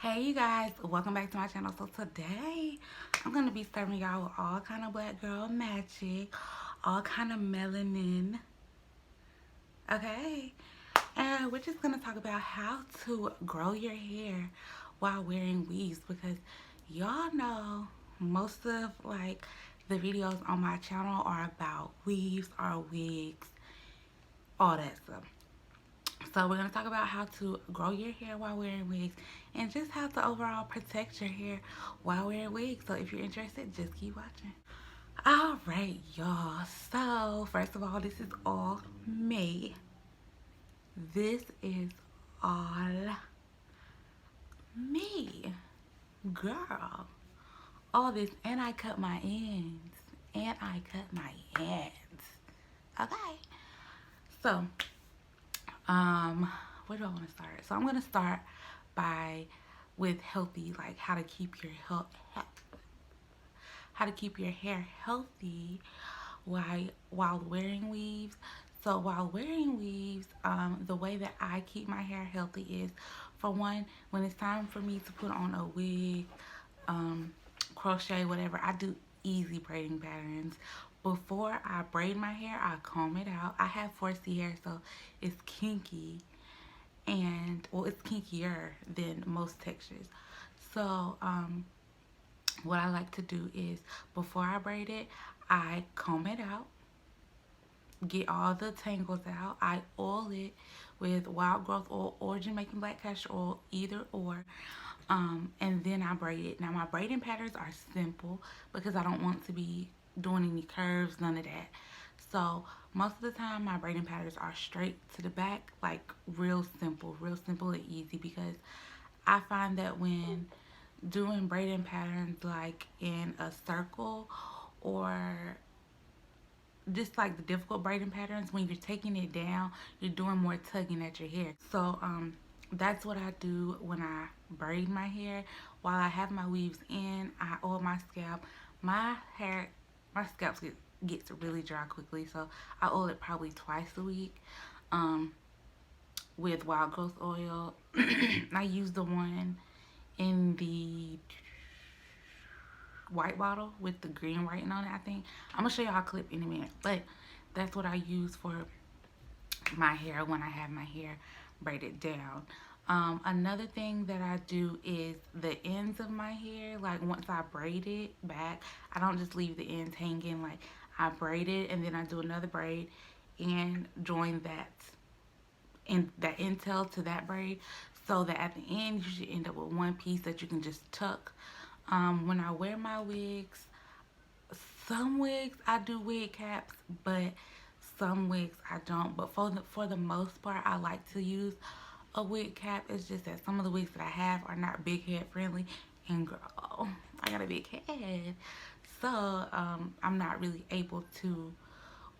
Hey you guys, welcome back to my channel. So today I'm gonna be serving y'all with all kind of black girl magic, all kind of melanin, okay? And we're just gonna talk about how to grow your hair while wearing weaves because y'all know most of the videos on my channel are about weaves or wigs, all that stuff. So we're going to talk about how to grow your hair while wearing wigs and just how to overall protect your hair while wearing wigs. So if you're interested, just keep watching. All right, y'all. So first of all, this is all me. This is all me. Girl. All this, and I cut my ends. And I cut my ends. Okay. So, um, where do I want to start? So I'm gonna start by with healthy, like how to keep your hair healthy while wearing weaves. So while wearing weaves, the way that I keep my hair healthy is, for one, when it's time for me to put on a wig, um, crochet, whatever, I do easy braiding patterns. Before I braid my hair, I comb it out. I have 4C hair, so it's kinky, and well, it's kinkier than most textures. So what I like to do is, before I braid it, I comb it out, get all the tangles out. I oil it with wild growth oil or Jamaican black castor oil, either or. And then I braid it. Now my braiding patterns are simple because I don't want to be doing any curves, none of that. So most of the time my braiding patterns are straight to the back, like real simple and easy, because I find that when doing braiding patterns like in a circle, or just like the difficult braiding patterns, when you're taking it down, you're doing more tugging at your hair. So that's what I do when I braid my hair. While I have my weaves in, I oil my scalp. My hair, my scalp gets really dry quickly, so I oil it probably twice a week, um, with wild growth oil. I use the one in the white bottle with the green writing on it, I think. I'm gonna show y'all a clip in a minute, but that's what I use for my hair when I have my hair braided down. Another thing that I do is the ends of my hair. Like, once I braid it back, I don't just leave the ends hanging. Like, I braid it and then I do another braid and join that end tail to that braid, so that at the end you should end up with one piece that you can just tuck. When I wear my wigs, some wigs I do wig caps, but some wigs I don't. But for the most part, I like to use a wig cap. It's just that some of the wigs that I have are not big head friendly, and girl, I got a big head, so I'm not really able to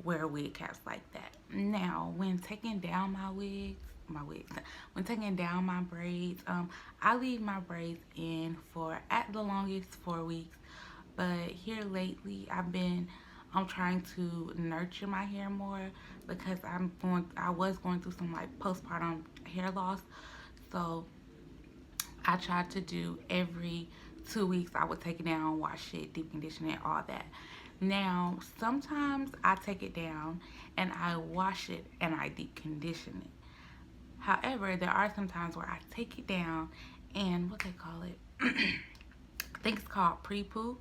wear wig caps like that. Now, when taking down my wigs, when taking down my braids, I leave my braids in for at the longest 4 weeks. But here lately, I'm trying to nurture my hair more because I was going through some like postpartum hair loss. So I tried to do every 2 weeks. I would take it down, wash it, deep condition it, all that. Now, sometimes I take it down and I wash it and I deep condition it. However, there are some times where I take it down and, what they call it, I think it's called pre-poo.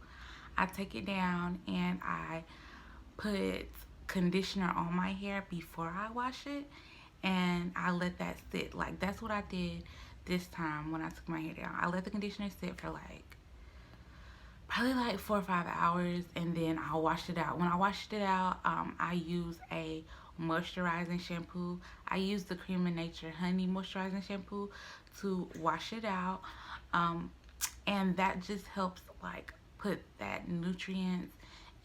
I take it down and I put conditioner on my hair before I wash it, and I let that sit. Like, that's what I did this time when I took my hair down. I let the conditioner sit for like probably like 4 or 5 hours, and then I washed it out. When I washed it out, I use a moisturizing shampoo. I use the Cream of Nature Honey moisturizing shampoo to wash it out, um, and that just helps like put that nutrients,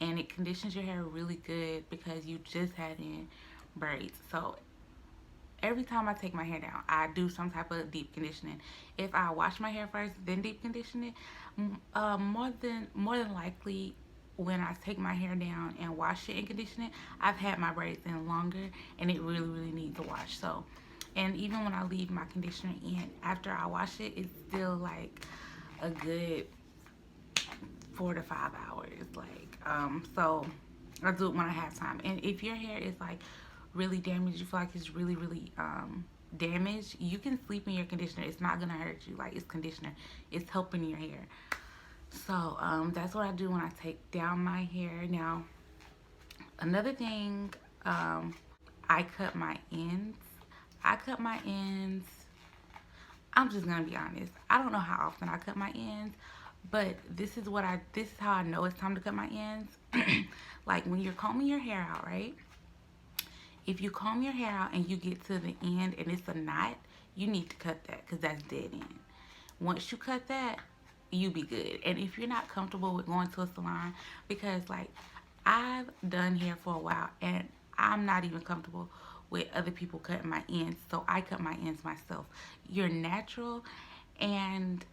and it conditions your hair really good because you just had in braids. So every time I take my hair down, I do some type of deep conditioning. If I wash my hair first, then deep condition it, more than likely, when I take my hair down and wash it and condition it, I've had my braids in longer, and it really, really needs a wash. So And even when I leave my conditioner in after I wash it, it's still like a good 4 to 5 hours. So I do it when I have time. And if your hair is like really damaged, you feel like it's really damaged, you can sleep in your conditioner. It's not gonna hurt you. Like, it's conditioner, it's helping your hair. So that's what I do when I take down my hair. Now, another thing, I cut my ends. I cut my ends. I'm just gonna be honest. I don't know how often I cut my ends, but this is how I know it's time to cut my ends. Like, when you're combing your hair out, right? If you comb your hair out and you get to the end and it's a knot, you need to cut that because that's dead end. Once you cut that, you be good. And if you're not comfortable with going to a salon, because like, I've done hair for a while and I'm not even comfortable with other people cutting my ends, so I cut my ends myself. You're natural, and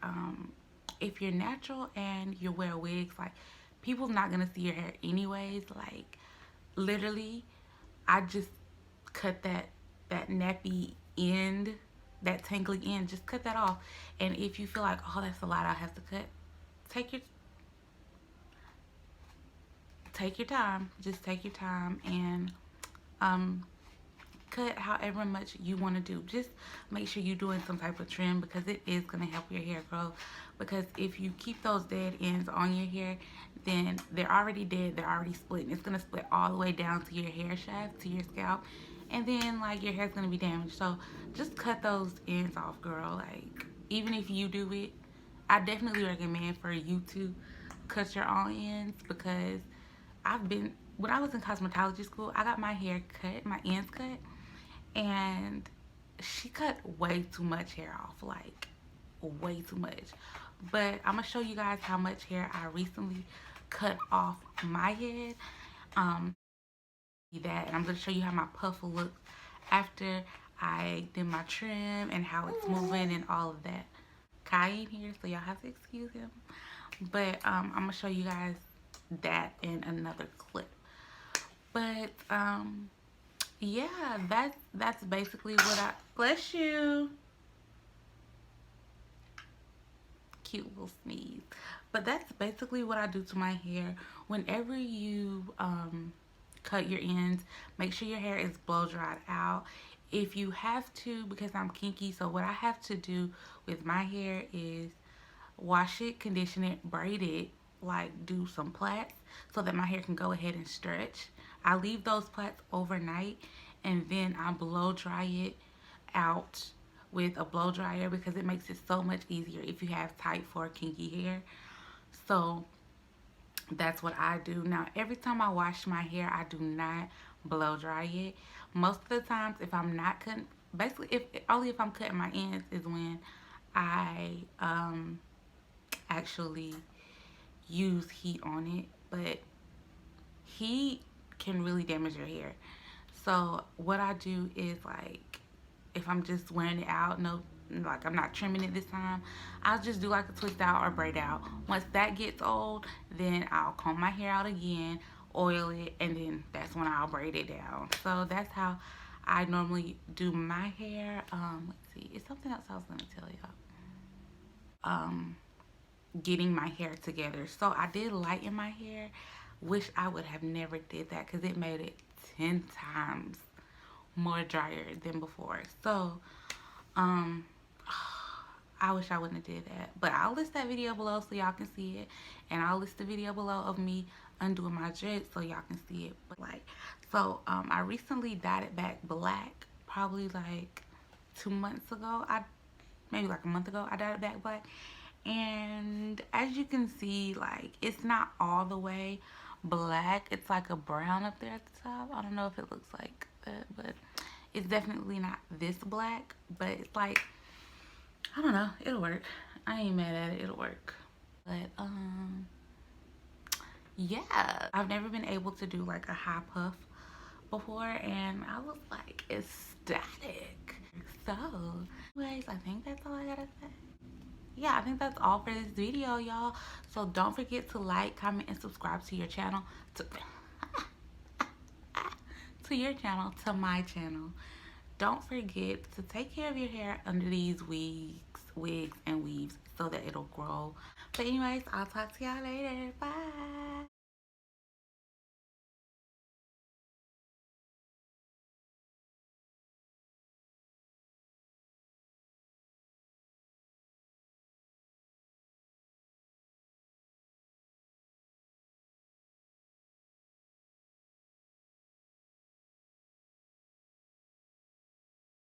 if you're natural and you wear wigs, like, people's not gonna see your hair anyways. Like, literally, I just cut that nappy end, that tangly end. Just cut that off. And if you feel like, oh, that's a lot I have to cut, take your take your time. Just take your time and um cut however much you want to do. Just make sure you're doing some type of trim, because it is going to help your hair grow. Because if you keep those dead ends on your hair, then they're already dead, they're already split, and it's going to split all the way down to your hair shaft, to your scalp, and then like your hair's going to be damaged. So just cut those ends off, girl. Like, even if you do it, I definitely recommend for you to cut your own ends, because when I was in cosmetology school, I got my hair cut, my ends cut, and she cut way too much hair off, like way too much. But I'm gonna show you guys how much hair I recently cut off my head. um that, and I'm gonna show you how my puff will look after I did my trim, and how it's moving and all of that. Kai ain't here, so y'all have to excuse him. But I'm gonna show you guys that in another clip. But yeah, that's basically what I, bless you, cute little sneeze. But that's basically what I do to my hair. Whenever you cut your ends, make sure your hair is blow dried out. If you have to, because I'm kinky, so what I have to do with my hair is wash it, condition it, braid it, like do some plaits so that my hair can go ahead and stretch. I leave those plaits overnight, and then I blow dry it out with a blow dryer, because it makes it so much easier if you have tight for kinky hair. So that's what I do. Now, every time I wash my hair, I do not blow dry it. Most of the times, if I'm not cutting, basically, if only if I'm cutting my ends is when I actually use heat on it. But heat can really damage your hair. So what I do is, like, if I'm just wearing it out, no, like, I'm not trimming it this time, I'll just do like a twist out or braid out. Once that gets old, then I'll comb my hair out again, oil it, and then that's when I'll braid it down. So that's how I normally do my hair. Let's see, it's something else I was gonna tell y'all. Getting my hair together. So I did lighten my hair. Wish I would have never did that, because it made it 10 times more drier than before. So I wish I wouldn't have did that. But I'll list that video below so y'all can see it, and I'll list the video below of me undoing my dreads so y'all can see it. But like, so I recently dyed it back black, probably like 2 months ago. Maybe like a month ago, I dyed it back black. And as you can see, like, it's not all the way black. It's like a brown up there at the top. I don't know if it looks like that, but it's definitely not this black. But it's like, I don't know, it'll work. I ain't mad at it, it'll work. But yeah, I've never been able to do like a high puff before, and I was like ecstatic. So anyways, I think that's all I gotta say. Yeah, I think that's all for this video, y'all. So don't forget to like, comment, and subscribe to your channel, to your channel, to my channel. don't forget to take care of your hair under these wigs and weaves so that it'll grow. But anyways, I'll talk to y'all later. Bye.